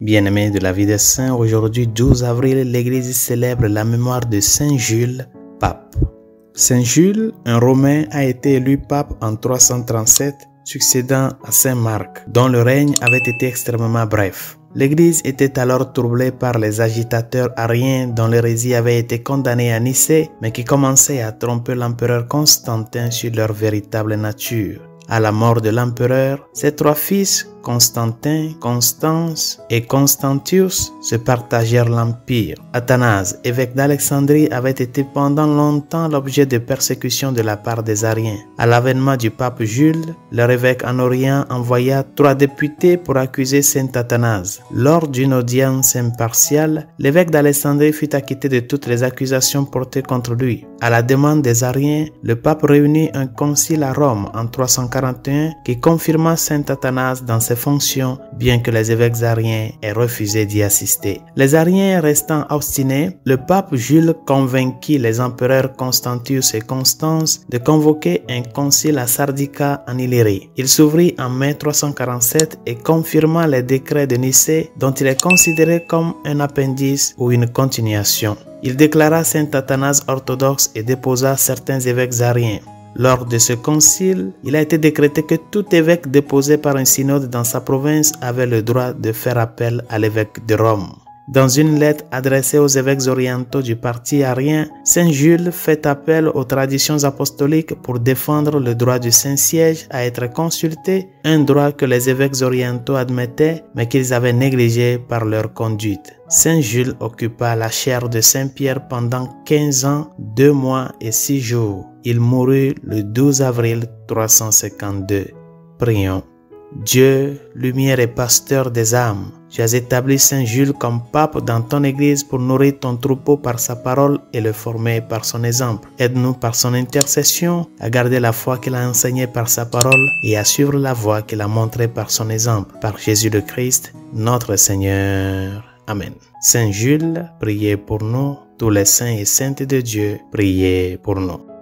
Bien-aimés de la vie des saints, aujourd'hui 12 avril, l'Église célèbre la mémoire de Saint Jules, pape. Saint Jules, un Romain, a été élu pape en 337, succédant à Saint Marc, dont le règne avait été extrêmement bref. L'Église était alors troublée par les agitateurs ariens dont l'hérésie avait été condamnée à Nicée, mais qui commençaient à tromper l'empereur Constantin sur leur véritable nature. À la mort de l'empereur, ses trois fils, Constantin, Constance et Constantius, se partagèrent l'empire. Athanase, évêque d'Alexandrie, avait été pendant longtemps l'objet de persécutions de la part des Ariens. À l'avènement du pape Jules, leur évêque en Orient envoya 3 députés pour accuser saint Athanase. Lors d'une audience impartiale, l'évêque d'Alexandrie fut acquitté de toutes les accusations portées contre lui. À la demande des Ariens, le pape réunit un concile à Rome en 341 qui confirma saint Athanase dans ses fonctions, bien que les évêques ariens aient refusé d'y assister. Les Ariens restant obstinés, le pape Jules convainquit les empereurs Constantius et Constance de convoquer un concile à Sardica en Illyrie. Il s'ouvrit en mai 347 et confirma les décrets de Nicée dont il est considéré comme un appendice ou une continuation. Il déclara saint Athanase orthodoxe et déposa certains évêques ariens. Lors de ce concile, il a été décrété que tout évêque déposé par un synode dans sa province avait le droit de faire appel à l'évêque de Rome. Dans une lettre adressée aux évêques orientaux du parti arien, saint Jules fait appel aux traditions apostoliques pour défendre le droit du Saint-Siège à être consulté, un droit que les évêques orientaux admettaient mais qu'ils avaient négligé par leur conduite. Saint Jules occupa la chaire de Saint-Pierre pendant 15 ans, 2 mois et 6 jours. Il mourut le 12 avril 352. Prions. Dieu, lumière et pasteur des âmes, tu as établi Saint Jules comme pape dans ton Église pour nourrir ton troupeau par sa parole et le former par son exemple. Aide-nous par son intercession à garder la foi qu'il a enseignée par sa parole et à suivre la voie qu'il a montrée par son exemple. Par Jésus le Christ, notre Seigneur. Amen. Saint Jules, priez pour nous. Tous les saints et saintes de Dieu, priez pour nous.